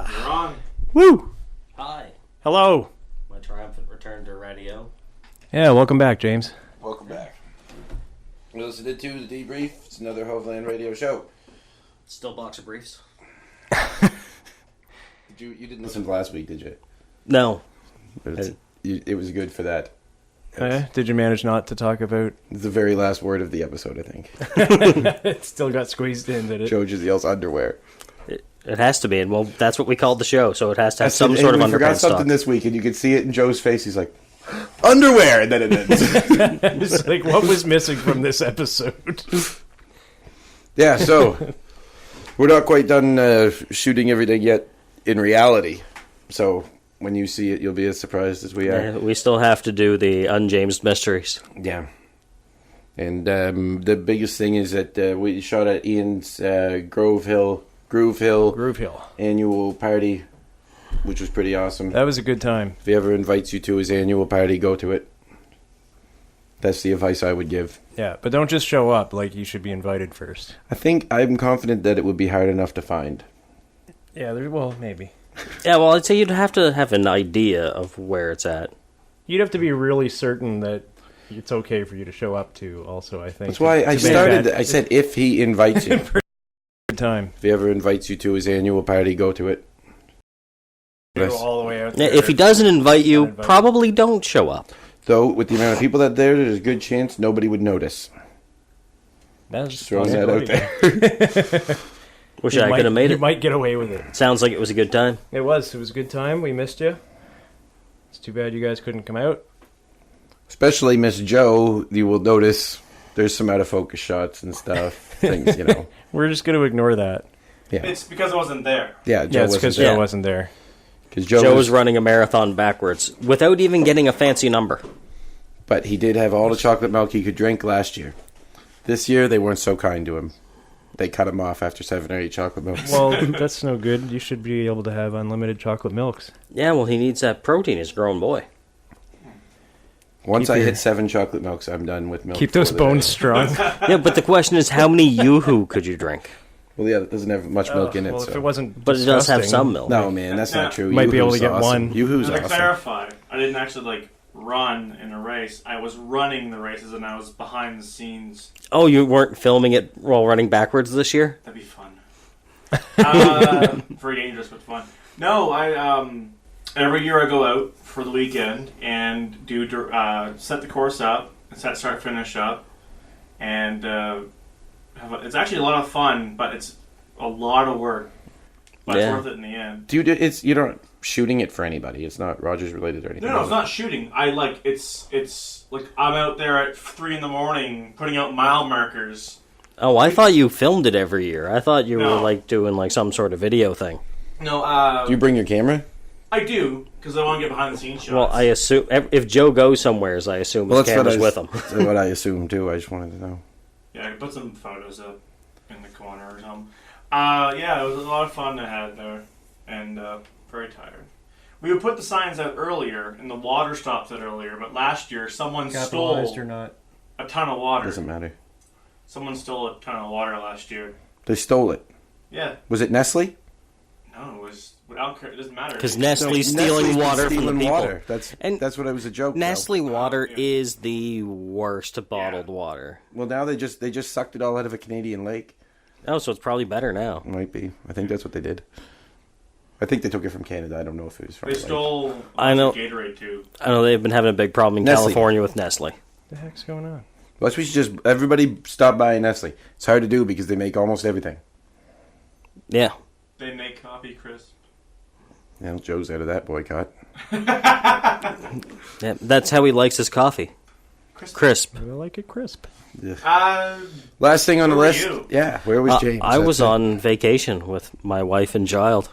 You're on. Woo! Hi. Hello. My triumphant return to radio. Yeah, welcome back, James. Welcome back. You're listening to The Debrief. It's another Hoveland radio show. Still boxer briefs? You didn't listen to last week, did you? No. It was good for that. Did you manage not to talk about... The very last word of the episode, I think. It still got squeezed in, did it? Joe just yells underwear. It has to be, and well, that's what we called the show, so it has to have some sort of underpants. We forgot something this week, and you could see it in Joe's face. He's like, underwear! And then it ends. It's like, what was missing from this episode? Yeah, so we're not quite done shooting everything yet in reality. So when you see it, you'll be as surprised as we are. Yeah, we still have to do the unjamesed mysteries. Yeah. And the biggest thing is that we shot at Ian's Groove Hill annual party, which was pretty awesome. That was a good time. If he ever invites you to his annual party, go to it. That's the advice I would give. Yeah, but don't just show up. Like, you should be invited first. I'm confident that it would be hard enough to find. Yeah, well, maybe. Yeah, well, I'd say you'd have to have an idea of where it's at. You'd have to be really certain that it's okay for you to show up to, also, I think. That's why I said if he invites you. Time. If he ever invites you to his annual party, go to it. Go all the way out there. If he doesn't invite you, probably don't show up. Though, with the amount of people that there, there's a good chance nobody would notice. That's just throwing that out there. Wish I could have made it. You might get away with it. Sounds like it was a good time. It was. It was a good time. We missed you. It's too bad you guys couldn't come out. Especially Miss Joe, you will notice there's some out of focus shots and stuff. Things, you know. We're just going to ignore that. Yeah. It's because I wasn't there. Yeah, it's because Joe wasn't there. Because Joe was running a marathon backwards without even getting a fancy number. But he did have all the chocolate milk he could drink last year. This year, they weren't so kind to him. They cut him off after 7 or 8 chocolate milks. Well, that's no good. You should be able to have unlimited chocolate milks. Yeah, well, he needs that protein. He's a grown boy. Once I hit 7 chocolate milks, I'm done with milk. Keep those bones strong. Yeah, but the question is, how many Yoo-hoo could you drink? Well, yeah, it doesn't have much milk in it. Well, so. if it wasn't But it does have some milk. No, man, that's not true. Might be able to get awesome. one. Yoo-hoo's awesome. To clarify, I didn't actually, run in a race. I was running the races, and I was behind the scenes. Oh, you weren't filming it while running backwards this year? That'd be fun. Very dangerous, but fun. No, every year I go out for the weekend and do set the course up, set start finish up, and it's actually a lot of fun, but it's a lot of work. But it's worth it in the end. You're not shooting it for anybody. It's not Rogers related or anything. No, it's not shooting. It's like I'm out there at 3 a.m. putting out mile markers. Oh, I thought you filmed it every year. I thought you were doing some sort of video thing. No, do you bring your camera? I do, because I want to get behind the scenes shots. Well, I assume if Joe goes somewheres, I assume his camera's with him. That's what I assume too. I just wanted to know. Yeah, I can put some photos up in the corner or something. Yeah, it was a lot of fun I had there, and very tired. We would put the signs out earlier, and the water stopped it earlier, but last year someone stole or not. a ton of water. Doesn't matter. Someone stole a ton of water last year. They stole it. Yeah. Was it Nestle? No, it was... It doesn't matter. Because Nestle's stealing water from the people. Water. That's what it was a joke. Nestle water is the worst bottled water. Well, now they just sucked it all out of a Canadian lake. Oh, so it's probably better now. It might be. I think that's what they did. I think they took it from Canada. I don't know if it was from. They stole Gatorade too. I know they've been having a big problem in California with Nestle. What the heck's going on? Well, we should just everybody stop buying Nestle. It's hard to do because they make almost everything. Yeah. They make coffee crisp. Yeah, Joe's out of that boycott. Yeah, that's how he likes his coffee. Crisp. I like it crisp. Last thing on the list. You? Yeah, where was James? I was on vacation with my wife and child.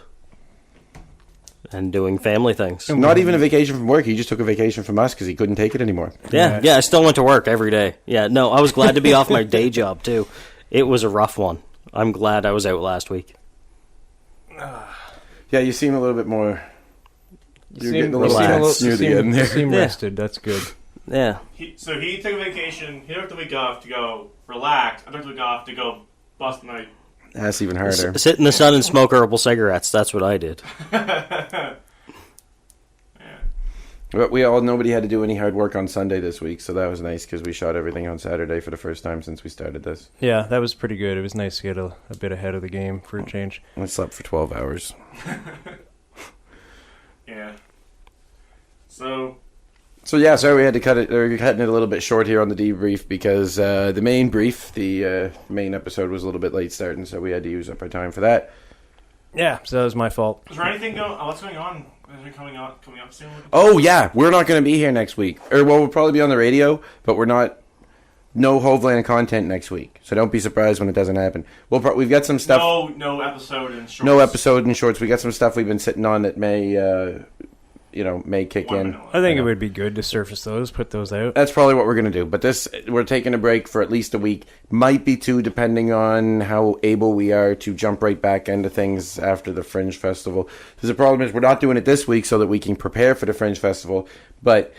And doing family things. Not even a vacation from work. He just took a vacation from us because he couldn't take it anymore. Yeah, I still went to work every day. Yeah, no, I was glad to be off my day job, too. It was a rough one. I'm glad I was out last week. Yeah, you seem a little bit more... You're getting a little relaxed near the end there. You seem rested. That's good. Yeah. So he took a vacation. He took the week off to go relax. I took the week off to go bust my That's even harder. Sit in the sun and smoke herbal cigarettes. That's what I did. But nobody had to do any hard work on Sunday this week, so that was nice because we shot everything on Saturday for the first time since we started this. Yeah, that was pretty good. It was nice to get a bit ahead of the game for a change. I slept for 12 hours. Yeah. So yeah, sorry we had to cut it. We're cutting it a little bit short here on the debrief because the main brief, the main episode, was a little bit late starting, so we had to use up our time for that. Yeah, so that was my fault. is there anything what's going on? Is it coming up soon? Oh yeah, we're not going to be here next week, we'll probably be on the radio, but we're not. No Hoveland content next week, so don't be surprised when it doesn't happen. We've got some stuff. No episode in shorts. No episode in shorts. We got some stuff we've been sitting on that may kick in. I think it would be good to surface those, put those out. That's probably what we're going to do. But we're taking a break for at least a week. Might be two, depending on how able we are to jump right back into things after the Fringe Festival. Because the problem is we're not doing it this week so that we can prepare for the Fringe Festival. But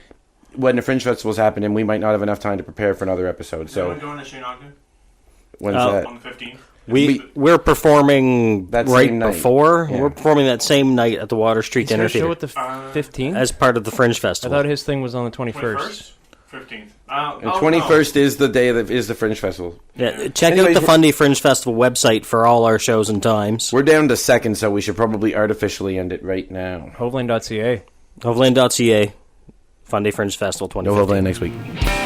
when the Fringe Festival's happening, we might not have enough time to prepare for another episode. So going to Shane Ogden? When's that? On the 15th. We're performing that right same night. before. Yeah. We're performing that same night at the Water Street Is Dinner there a show Theater at the 15th? as part of the Fringe I Festival. thought his thing was on the 21st. 21st? 15th. The 21st is the day that is the Fringe Festival. Yeah, check Anyways, out the Fundy Fringe Festival website for all our shows and times. We're down to second, so we should probably artificially end it right now. Hoveland.ca. Hoveland.ca, Fundy Fringe Festival 2015. No Hoveland next week.